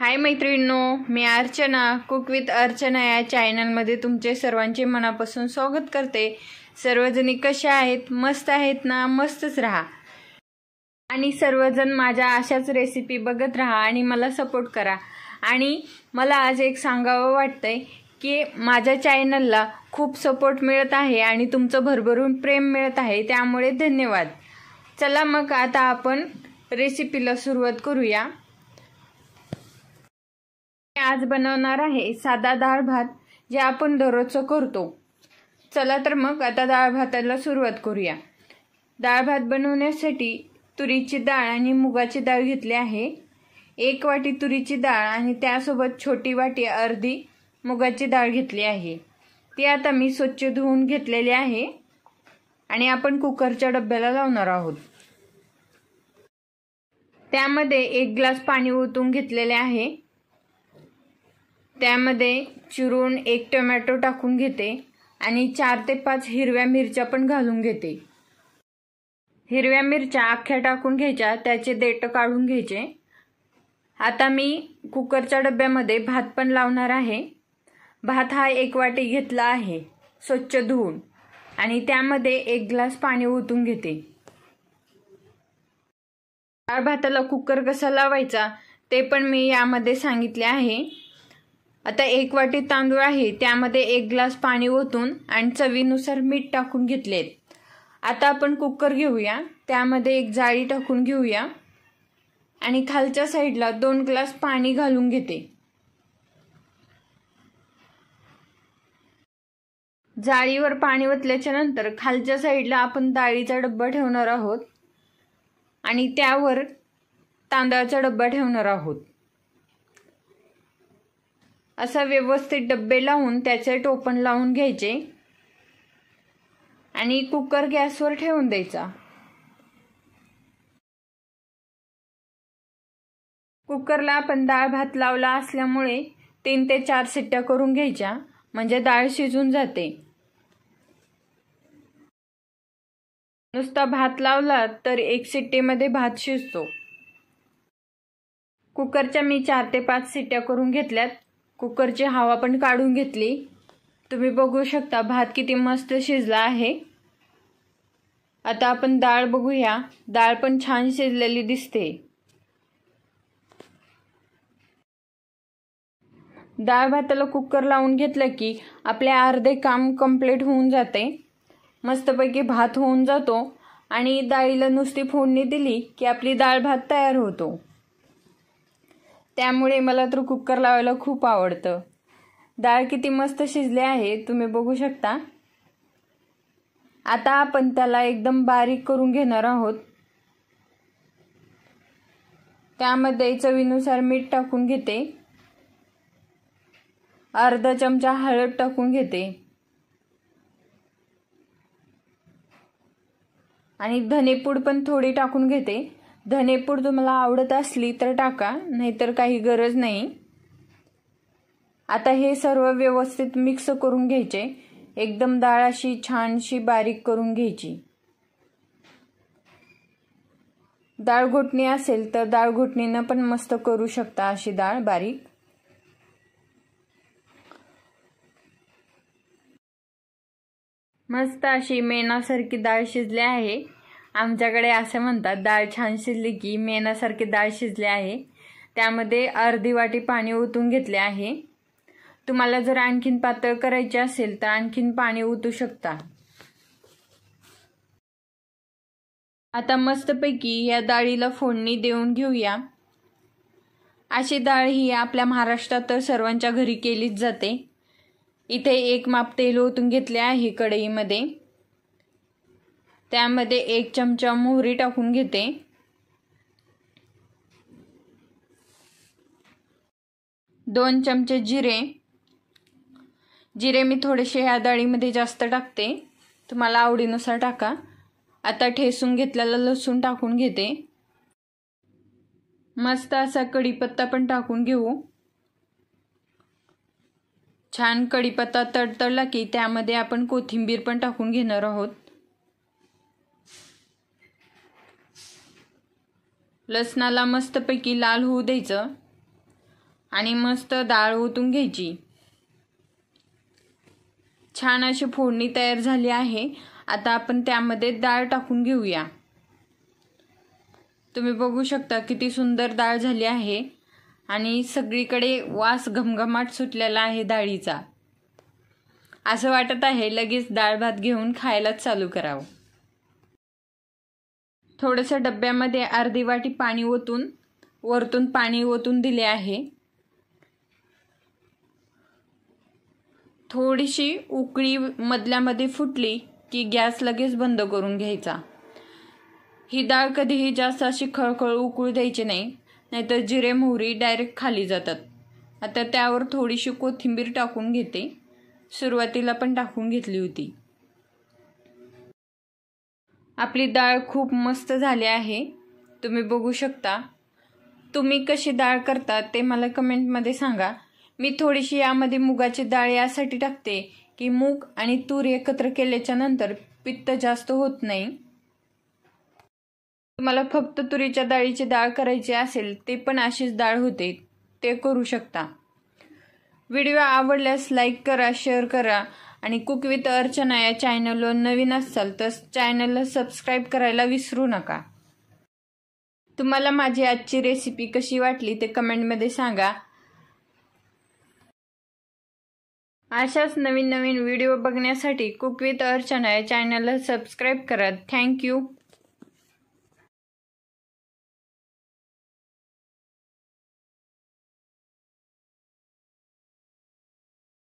हाय मैत्रिणींनो, मी Archana cook with Archana या चॅनलमध्ये तुमचे सर्वांचे मनापासून स्वागत करते। सर्वजणी कशा आहेत? मस्त आहेत ना? मस्तच राहा आणि सर्वजण माझ्या अशाच रेसिपी बघत राहा आणि मला सपोर्ट करा। आणि मला आज एक सांगावं वाटतंय की माझ्या चॅनलला खूप सपोर्ट मिळत आहे आणि तुमचं भरभरून प्रेम मिळत आहे, त्यामुळे धन्यवाद। चला मग आता आपण रेसिपीला सुरुवात करूया। आज बनवणार आहे साधा डाळ भात, जे आपण दररोजचं करतो। चला तर मग आता डाळ भाताला सुरुवात करूया। डाळ भात बनवण्यासाठी तुरीची डाळ आणि मुगाची डाळ घेतली आहे। 1 वाटी तुरीची डाळ आणि त्यासोबत छोटी वाटी अर्धी मुगाची डाळ घेतली आहे। ती आता मी स्वच्छ धुवून घेतलेली आहे आणि आपण कुकरच्या डब्याला लावणार आहोत। त्यामध्ये 1 ग्लास पाणी ओतून घेतलेले आहे। त्यामध्ये चिरून 1 टोमॅटो टाकून घेते आणि 4 ते 5 हिरव्या मिरच्या पण घालून घेते। हिरव्या मिरच्या अख्ख्या टाकून घ्यायच्या, त्याचे देठ काढून घ्यायचे। आता मी कुकरच्या डब्यामध्ये भात पण लावणार आहे। भात हा 1 वाटी घेतला आहे स्वच्छ धुवून आणि त्यामध्ये 1 ग्लास पाणी ओतून घेते। डाळ भाताला कुकर कसा लावायचा ते पण मी यामध्ये सांगितले आहे। आता 1 वाटी तांदूळ आहे, त्यामध्ये 1 ग्लास पाणी ओतून आणि चवीनुसार मीठ टाकून घेतले। आता आपण कुकर घेऊया, त्यामध्ये एक जाळी टाकून घेऊया आणि खालच्या साईडला 2 ग्लास पाणी घालून घेते। जाळीवर पाणी ओतल्याच्या नंतर खालच्या साईडला आपण डाळीचा डब्बा ठेवणार आहोत आणि त्यावर तांदळाचा डब्बा ठेवणार आहोत। असा व्यवस्थित डब्बे लावून त्याचे टोपण लावून घ्यायचे आणि कुकर गॅसवर ठेवून द्यायचा। कुकरला आपण डाळ भात लावला असल्यामुळे 3 ते 4 शिट्ट्या करून घ्यायच्या, म्हणजे डाळ शिजून जाते। नुसता भात लावला तर 1 शिट्टीमध्ये भात शिजतो। कुकरच्या मी 4 ते 5 शिट्ट्या करून घेतल्यात। कुकरची हवा पण काढून घेतली। तुम्ही बघू शकता भात किती मस्त शिजला आहे। आता आपण डाळ बघूया, डाळ पण छान शिजलेली दिसते। डाळ भाताला कुकर लावून घेतलं की आपले अर्धे काम कंप्लीट होऊन जाते। मस्तपैकी भात होऊन जातो आणि डाळीला नुसती फोडणी दिली की आपली डाळ भात तयार होतो। त्यामुळे मला तर कुकर लावायला खूप आवडतं। डाळ किती मस्त शिजली आहे तुम्ही बघू शकता। आता आपण त्याला एकदम बारीक करून घेणार आहोत। त्यामध्ये चवीनुसार मीठ टाकून घेते, अर्धा चमचा हळद टाकून घेते आणि धनेपूड पण थोडी टाकून घेते। धनेपूड तुम्हाला आवडत असली तर टाका, नाहीतर काही गरज नाही। आता हे सर्व व्यवस्थित मिक्स करून घ्यायचे। एकदम डाळ अशी छानशी बारीक करून घ्यायची। डाळ घोटणी असेल तर डाळ घोटणीनं पण मस्त करू शकता अशी डाळ बारीक। मस्त अशी मेणासारखी डाळ शिजली आहे। आमच्याकडे असं म्हणतात, डाळ छान शिजली की मेणासारखी डाळ शिजली आहे। त्यामध्ये अर्धी वाटी पाणी ओतून घेतले आहे। तुम्हाला जर आणखीन पातळ करायचे असेल तर आणखीन पाणी ओतू शकता। आता मस्तपैकी या डाळीला फोडणी देऊन घेऊया। अशी डाळ ही आपल्या महाराष्ट्रात तर सर्वांच्या घरी केलीच जाते। इथे 1 माप तेल ओतून घेतले आहे कढईमध्ये। त्यामध्ये 1 चमचा मोहरी टाकून घेते, 2 चमचे जिरे। जिरे मी थोडेसे या डाळीमध्ये जास्त टाकते, तुम्हाला आवडीनुसार टाका। आता ठेसून घेतलेला लसूण टाकून घेते। मस्त असा कढीपत्ता पण टाकून घेऊ। छान कढीपत्ता तडतडला की त्यामध्ये आपण कोथिंबीर पण टाकून घेणार आहोत। लसणाला मस्तपैकी लाल होऊ द्यायचं। आणि मस्त डाळ ओतून घ्यायची। छान अशी फोडणी तयार झाली आहे। आता आपण त्यामध्ये डाळ टाकून घेऊया। तुम्ही बघू शकता किती सुंदर डाळ झाली आहे आणि सगळीकडे वास घमघमाट सुटलेला आहे डाळीचा। असं वाटत आहे लगेच डाळ भात घेऊन खायलाच चालू करावं। थोडंसं डब्यामध्ये अर्धी वाटी पाणी ओतून वरतून पाणी ओतून दिले आहे। थोडीशी उकळी मधल्यामध्ये फुटली की गॅस लगेच बंद करून घ्यायचा। ही डाळ कधीही जास्त अशी खळखळ उकळू द्यायची नाही, नाहीतर जिरे मोहरी डायरेक्ट खाली जातात। आता त्यावर थोडीशी कोथिंबीर टाकून घेते। सुरुवातीला पण टाकून घेतली होती। आपली डाळ खूप मस्त झाली आहे, तुम्ही बघू शकता। तुम्ही कशी डाळ करता ते मला कमेंटमध्ये सांगा। मी थोडीशी यामध्ये मुगाची डाळ यासाठी टाकते की मूग आणि तूर एकत्र केल्याच्या नंतर पित्त जास्त होत नाही। तुम्हाला फक्त तुरीच्या डाळीची डाळ करायची असेल ते पण अशीच डाळ होते, ते करू शकता। व्हिडिओ आवडल्यास लाईक करा, शेअर करा आणि कुक विथ अर्चना या चॅनलवर नवीन असाल तर चॅनलला सबस्क्राईब करायला विसरू नका। तुम्हाला माझी आजची रेसिपी कशी वाटली ते कमेंटमध्ये सांगा। अशाच नवीन नवीन व्हिडिओ बघण्यासाठी कुक विथ अर्चना या चॅनलला सबस्क्राईब करा। थँक्यू।